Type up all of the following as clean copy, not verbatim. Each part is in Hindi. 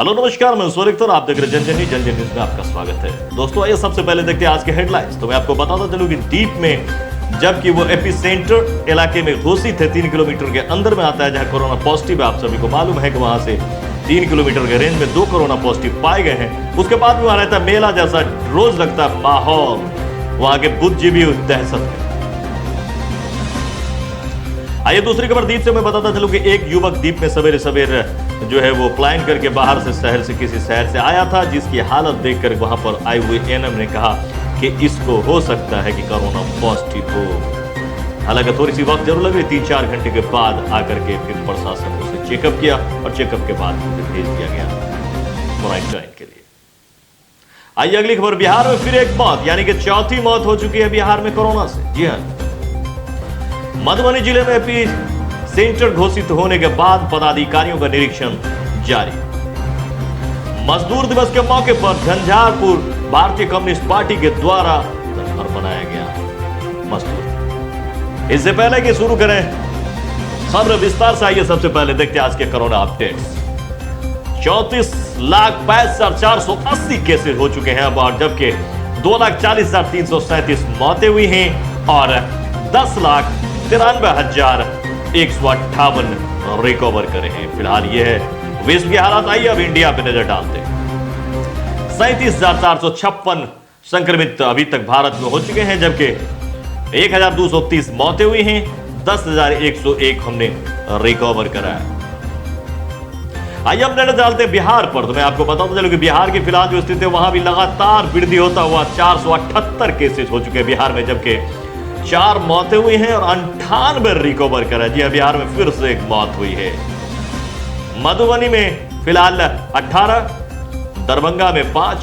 हेलो नमस्कार, मैं सुरेख और आप देख रहे हैं जन जन न्यूज में आपका स्वागत है। दोस्तों आइए सबसे पहले देखते हैं आज के हेडलाइंस। तो मैं आपको बताता चलूं कि दीप में जबकि वो एपी सेंटर इलाके में घोषित है 3 किलोमीटर के अंदर में आता है जहां कोरोना पॉजिटिव है। आप सभी को मालूम है कि वहां से 3 किलोमीटर के रेंज में 2 कोरोना पॉजिटिव पाए गए हैं। उसके बाद भी वहां रहता मेला जैसा रोज लगता है माहौल, वहां के बुद्धिजीवी दहशत में। आइए दूसरी खबर दीप से मैं बताता चलूं कि एक युवक दीप में सवेरे सवेरे जो है वो प्लान करके बाहर से शहर से किसी शहर से आया था, जिसकी हालत देखकर वहां पर आए हुए एएनएम ने कहा कि इसको हो सकता है कि कोरोना पॉजिटिव हो। हालांकि थोड़ी सी वक्त जरूर लगी, 3-4 घंटे के बाद आकर के फिर प्रशासन ने उसे चेकअप किया और चेकअप के बाद उसे भेज दिया गया क्वारंटाइन के लिए। आइए अगली खबर, बिहार में फिर एक मौत, यानी कि चौथी मौत हो चुकी है बिहार में कोरोना से। जी हाँ, मधुबनी जिले में एपी सेंटर घोषित होने के बाद पदाधिकारियों का निरीक्षण जारी। मजदूर दिवस के मौके पर झंझारपुर भारतीय कम्युनिस्ट पार्टी के द्वारा घर बनाया गया मजदूर। इससे पहले कि शुरू करें खबर विस्तार से, आइए सबसे पहले देखते हैं आज के कोरोना अपडेट्स। 34,62,480 केसेस हो चुके हैं अब, और जबकि 2,40,337 मौतें हुई हैं और 10,93,158 रिकवर करे हैं। फिलहाल यह है विश्व की हालत। आइए अब इंडिया पे नजर डालते हैं। 37,456 संक्रमित अभी तक भारत में हो चुके हैं, जबकि 1,230 मौतें हुई हैं, 10,101 हमने रिकवर करा है। आइए अब नजर डालते हैं बिहार पर। तो मैं आपको बताता चलूं कि बिहार की फिलहाल जो स्थिति है वहां भी लगातार वृद्धि होता हुआ 478 केसेस हो चुके हैं बिहार में, जबकि 4 मौतें हुई हैं और 98 रिकवर करा। जी हाँ, बिहार में फिर से एक मौत हुई है। मधुबनी में फिलहाल 18, दरभंगा में 5,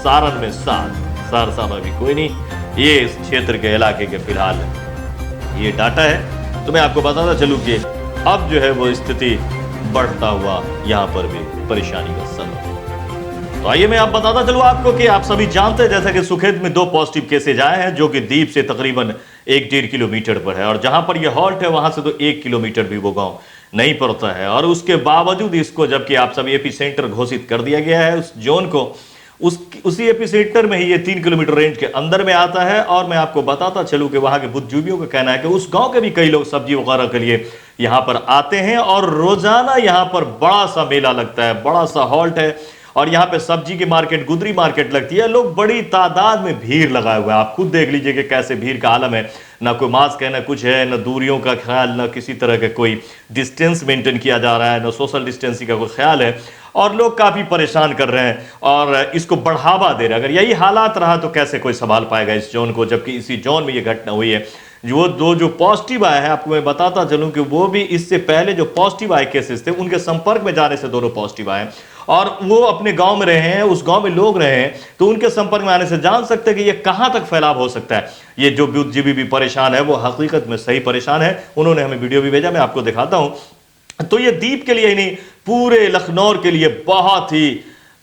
सारण में 7, सहरसा में भी कोई नहीं। ये इस क्षेत्र के इलाके के फिलहाल ये डाटा है। तो मैं आपको बताता चलूं कि अब जो है वो स्थिति बढ़ता हुआ यहां पर भी परेशानी का सबब। तो आइए मैं आप बताता चलूं आपको कि आप सभी जानते हैं जैसा कि सुखेत में 2 पॉजिटिव केसेज आए हैं, जो कि दीप से तकरीबन 1-1.5 किलोमीटर पर है, और जहां पर यह हॉल्ट है वहां से तो 1 किलोमीटर भी वो गांव नहीं पड़ता है। और उसके बावजूद इसको, जबकि आप सभी एपी सेंटर घोषित कर दिया गया है उस जोन को, उसी एपी सेंटर में ही ये 3 किलोमीटर रेंज के अंदर में आता है। और मैं आपको बताता चलूं कि वहां के बुद्धिजीवियों का कहना है कि उस गांव के भी कई लोग सब्जी वगैरह के लिए यहां पर आते हैं, और रोजाना यहां पर बड़ा सा मेला लगता है, बड़ा सा हॉल्ट है, और यहाँ पे सब्जी की मार्केट, गुदरी मार्केट लगती है। लोग बड़ी तादाद में भीड़ लगाए हुए हैं। आप खुद देख लीजिए कि कैसे भीड़ का आलम है। ना कोई मास्क है, ना कुछ है, ना दूरियों का ख्याल, ना किसी तरह का कोई डिस्टेंस मेंटेन किया जा रहा है, ना सोशल डिस्टेंसिंग का कोई ख्याल है, और लोग काफ़ी परेशान कर रहे हैं और इसको बढ़ावा दे रहे हैं। अगर यही हालात रहा तो कैसे कोई संभाल पाएगा इस जोन को, जबकि इसी जोन में ये घटना हुई है। जो पॉजिटिव आए हैं, आपको मैं बताता चलूं कि वो भी इससे पहले जो पॉजिटिव आए केसेस थे उनके संपर्क में जाने से दोनों पॉजिटिव आए, और वो अपने गांव में रहे हैं, उस गांव में लोग रहे हैं, तो उनके संपर्क में आने से जान सकते हैं कि ये कहां तक फैलाव हो सकता है। ये जो बुद्धिजीवी भी परेशान है वो हकीकत में सही परेशान है। उन्होंने हमें वीडियो भी भेजा, मैं आपको दिखाता हूं। तो ये दीप के लिए ही नहीं, पूरे लखनऊ के लिए बहुत ही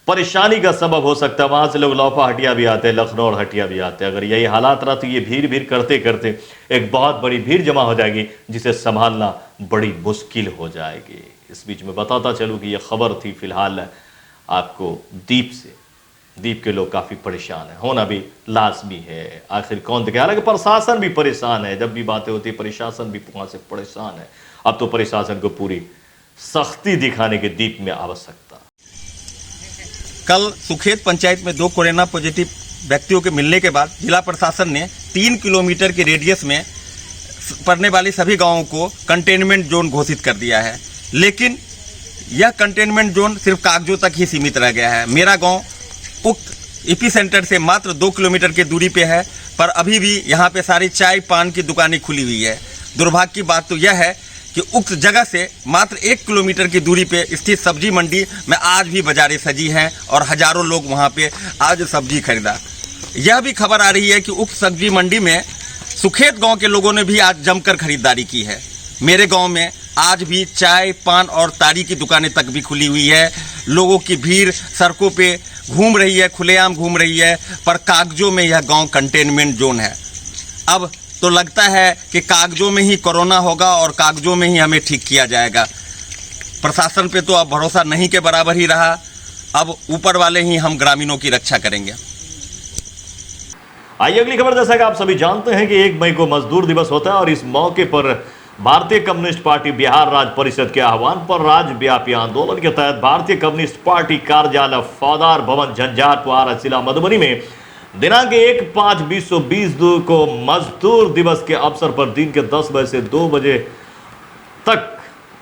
परेशानी का सबब हो सकता है। वहां से लोग लौफा हटिया भी आते हैं, लखनऊ हटिया भी आते हैं। अगर यही हालात रहा तो ये भीड़ करते करते एक बहुत बड़ी भीड़ जमा हो जाएगी, जिसे संभालना बड़ी मुश्किल हो जाएगी। इस बीच में बताता चलूं कि यह खबर थी फिलहाल आपको दीप से। दीप के लोग काफी परेशान है, होना भी लाजमी है। आखिर कौन देखे, हालांकि प्रशासन भी परेशान है। जब भी बातें होती है प्रशासन भी वहां से परेशान है। अब तो प्रशासन को पूरी सख्ती दिखाने की दीप में आवश्यकता। कल सुखेत पंचायत में 2 कोरोना पॉजिटिव व्यक्तियों के मिलने के बाद जिला प्रशासन ने 3 किलोमीटर के रेडियस में पड़ने वाले सभी गांवों को कंटेनमेंट जोन घोषित कर दिया है। लेकिन यह कंटेनमेंट जोन सिर्फ कागजों तक ही सीमित रह गया है। मेरा गांव उक्त एपी सेंटर से मात्र 2 किलोमीटर की दूरी पे है, पर अभी भी यहाँ पे सारी चाय पान की दुकानें खुली हुई है। दुर्भाग्य की बात तो यह है कि उक्त जगह से मात्र 1 किलोमीटर की दूरी पे स्थित सब्जी मंडी में आज भी बाजारें सजी हैं और हजारों लोग वहां पे आज सब्जी खरीदा। यह भी खबर आ रही है कि उक्त सब्जी मंडी में सुखेत गांव के लोगों ने भी आज जमकर खरीदारी की है। मेरे गांव में आज भी चाय पान और ताड़ी की दुकानें तक भी खुली हुई है। लोगों की भीड़ सड़कों पे घूम रही है, खुलेआम घूम रही है, पर कागजों में यह गांव कंटेनमेंट जोन है। अब तो लगता है कि कागजों में ही कोरोना होगा और कागजों में ही हमें ठीक किया जाएगा। प्रशासन पे तो अब भरोसा नहीं के बराबर ही रहा। अब ऊपर वाले ही हम ग्रामीणों की रक्षा करेंगे। आइए अगली खबर। जैसा कि आप सभी जानते हैं कि 1 मई को मजदूर दिवस होता है और इस मौके पर भारतीय कम्युनिस्ट पार्टी बिहार राज्य परिषद के आह्वान पर राज्यव्यापी आंदोलन के तहत भारतीय कम्युनिस्ट पार्टी कार्यालय फौदार भवन झंझारपुर जिला मधुबनी में दिनांक 1/5/2020 को मजदूर दिवस के अवसर पर दिन के 10 बजे से 2 बजे तक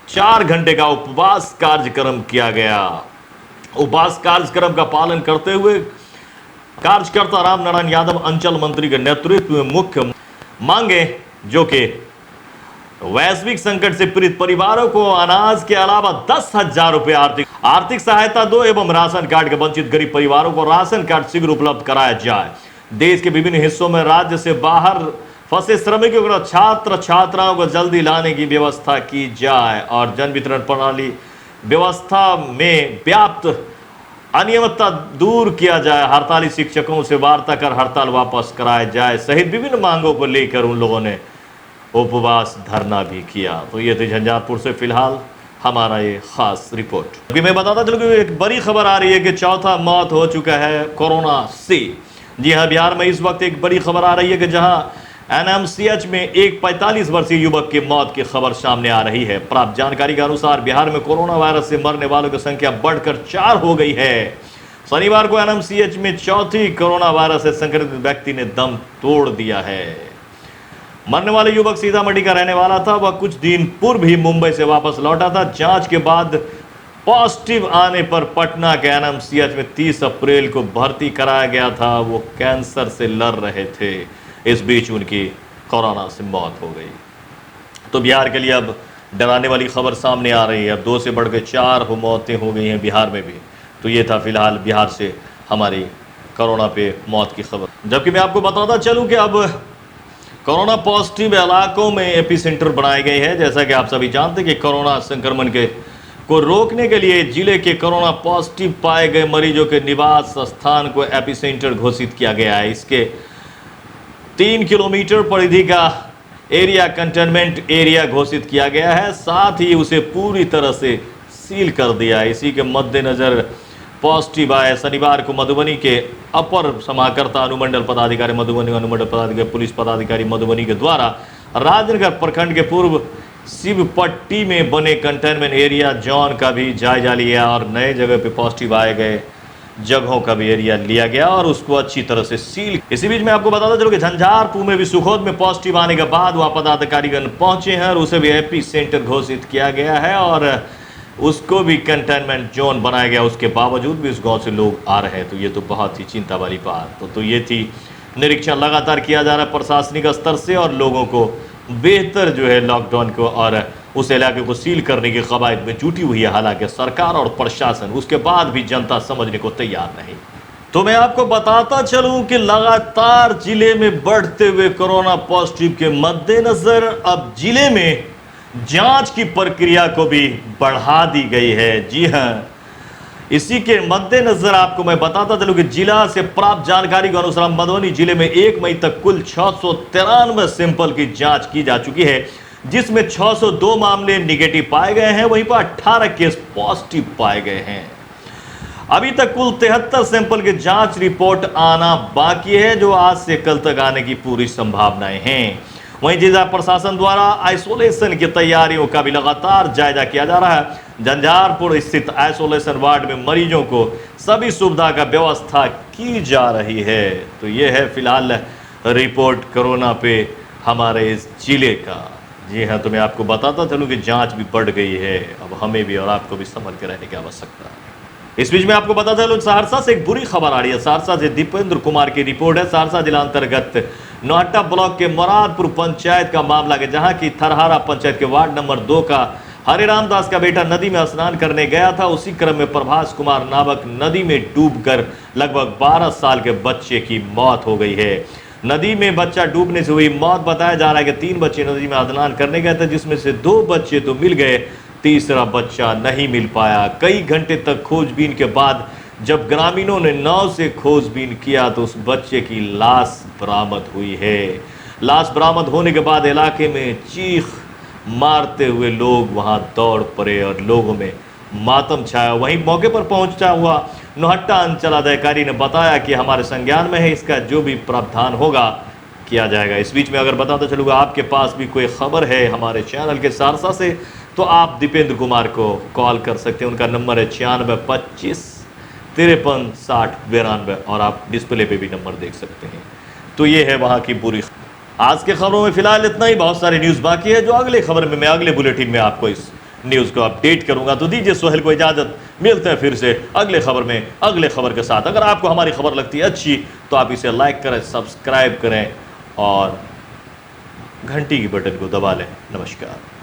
4 घंटे का उपवास कार्यक्रम किया गया। उपवास कार्यक्रम का पालन करते हुए कार्यकर्ता राम नारायण यादव अंचल मंत्री के नेतृत्व में मुख्य मांगे जो कि वैश्विक संकट से पीड़ित परिवारों को अनाज के अलावा 10,000 रुपए आर्थिक सहायता दो एवं राशन कार्ड के वंचित गरीब परिवारों को राशन कार्ड शीघ्र उपलब्ध कराया जाए। देश के विभिन्न हिस्सों में राज्य से बाहर फंसे श्रमिकों को छात्र छात्राओं को जल्दी लाने की व्यवस्था की जाए और जन वितरण प्रणाली व्यवस्था में व्याप्त अनियमितता दूर किया जाए। हड़ताली शिक्षकों से वार्ता कर हड़ताल वापस कराया जाए सहित विभिन्न मांगों को लेकर उन लोगों ने उपवास धरना भी किया। तो ये थी झंझारपुर से फिलहाल हमारा ये खास रिपोर्ट। अभी मैं बताता चलूं कि एक बड़ी खबर आ रही है कि चौथा मौत हो चुका है कोरोना से। जी हां, बिहार में इस वक्त एक बड़ी खबर आ रही है कि जहां एनएमसीएच में एक 45 वर्षीय युवक की मौत की खबर सामने आ रही है। प्राप्त जानकारी के अनुसार बिहार में कोरोना वायरस से मरने वालों की संख्या बढ़कर 4 हो गई है। शनिवार को एनएमसीएच में चौथी कोरोना वायरस से संक्रमित व्यक्ति ने दम तोड़ दिया है। मरने वाले युवक सीतामढ़ी का रहने वाला था। वह कुछ दिन पूर्व ही मुंबई से वापस लौटा था। जांच के बाद पॉजिटिव आने पर पटना के एनएमसीएच में 30 अप्रैल को भर्ती कराया गया था। वो कैंसर से लड़ रहे थे। इस बीच उनकी कोरोना से मौत हो गई। तो बिहार के लिए अब डराने वाली खबर सामने आ रही है। अब 2 से बढ़कर 4 मौतें हो गई हैं बिहार में भी। तो ये था फिलहाल बिहार से हमारी कोरोना पे मौत की खबर। जबकि मैं आपको बताता चलूँ कि अब कोरोना पॉजिटिव इलाकों में एपी सेंटर बनाए गए हैं। जैसा कि आप सभी जानते हैं कि कोरोना संक्रमण को रोकने के लिए जिले के कोरोना पॉजिटिव पाए गए मरीजों के निवास स्थान को एपी सेंटर घोषित किया गया है। इसके 3 किलोमीटर परिधि का एरिया कंटेनमेंट एरिया घोषित किया गया है। साथ ही उसे पूरी तरह से सील कर दिया है। इसी के मद्देनजर पॉजिटिव आए शनिवार को मधुबनी के अपर समाहर्ता अनुमंडल पदाधिकारी मधुबनी, अनुमंडल पदाधिकारी पुलिस पदाधिकारी मधुबनी के द्वारा राजनगर प्रखंड के पूर्व शिवपट्टी में बने कंटेनमेंट एरिया जोन का भी जायजा लिया और नए जगह पे पॉजिटिव आए गए जगहों का भी एरिया लिया गया और उसको अच्छी तरह से सील। इसी बीच मैं आपको बताता चलूं कि झंझारपुर में भी सुखोद में पॉजिटिव आने के बाद वह पदाधिकारीगण पहुंचे हैं और उसे भी एपी सेंटर घोषित किया गया है और उसको भी कंटेनमेंट जोन बनाया गया। उसके बावजूद भी उस गांव से लोग आ रहे हैं। तो ये तो बहुत ही चिंता वाली बात। तो ये थी निरीक्षण लगातार किया जा रहा है प्रशासनिक स्तर से और लोगों को बेहतर जो है लॉकडाउन को और उस इलाके को सील करने की कवायद में जुटी हुई है। हालांकि सरकार और प्रशासन, उसके बाद भी जनता समझने को तैयार नहीं। तो मैं आपको बताता चलूं कि लगातार जिले में बढ़ते हुए कोरोना पॉजिटिव के मद्देनजर अब जिले में जांच की प्रक्रिया को भी बढ़ा दी गई है। जी हां, इसी के मद्देनजर आपको मैं बताता चलूं कि जिला से प्राप्त जानकारी के अनुसार मधुबनी जिले में 1 मई तक कुल 693 सैंपल की जांच की जा चुकी है, जिसमें 602 मामले निगेटिव पाए गए हैं। वहीं पर 18 केस पॉजिटिव पाए गए हैं। अभी तक कुल 73 सैंपल की जांच रिपोर्ट आना बाकी है, जो आज से कल तक आने की पूरी संभावनाएं हैं। वहीं जिला प्रशासन द्वारा आइसोलेशन की तैयारियों का भी लगातार जायजा किया जा रहा है। झंझारपुर स्थित आइसोलेशन वार्ड में मरीजों को सभी सुविधा का व्यवस्था की जा रही है। तो ये है फिलहाल रिपोर्ट कोरोना पे हमारे इस जिले का। जी हाँ, तो मैं आपको बताता चलूँ कि जांच भी बढ़ गई है। अब हमें भी और आपको भी संभल के रहने की आवश्यकता है। इस बीच में आपको बताता चलूँ सहरसा से एक बुरी खबर आ रही है। सहरसा से दीपेंद्र कुमार की रिपोर्ट है। सहरसा जिला अंतर्गत नौहट्टा ब्लॉक के मुरादपुर पंचायत का मामला है, जहां की थरहारा पंचायत के वार्ड नंबर 2 का हरिराम दास का बेटा नदी में स्नान करने गया था। उसी क्रम में प्रभास कुमार नामक नदी में डूबकर लगभग 12 साल के बच्चे की मौत हो गई है। नदी में बच्चा डूबने से हुई मौत बताया जा रहा है कि 3 बच्चे नदी में स्नान करने गए थे, जिसमें से 2 बच्चे तो मिल गए, तीसरा बच्चा नहीं मिल पाया। कई घंटे तक खोजबीन के बाद जब ग्रामीणों ने नाव से खोजबीन किया तो उस बच्चे की लाश बरामद हुई है। लाश बरामद होने के बाद इलाके में चीख मारते हुए लोग वहां दौड़ पड़े और लोगों में मातम छाया। वहीं मौके पर पहुंचा हुआ नौहट्टा अंचल अधिकारी ने बताया कि हमारे संज्ञान में है, इसका जो भी प्रावधान होगा किया जाएगा। इस बीच में अगर बताता चलूँगा, आपके पास भी कोई खबर है हमारे चैनल के सहरसा से, तो आप दीपेंद्र कुमार को कॉल कर सकते हैं। उनका नंबर है 9625 53 60 92 और आप डिस्प्ले पे भी नंबर देख सकते हैं। तो ये है वहाँ की पूरी। आज के खबरों में फिलहाल इतना ही। बहुत सारी न्यूज़ बाकी है जो अगले खबर में, मैं अगले बुलेटिन में आपको इस न्यूज़ को अपडेट करूंगा। तो दीजिए सोहेल को इजाज़त, मिलते हैं फिर से अगले खबर में अगले खबर के साथ। अगर आपको हमारी खबर लगती है अच्छी तो आप इसे लाइक करें, सब्सक्राइब करें और घंटी की बटन को दबा लें। नमस्कार।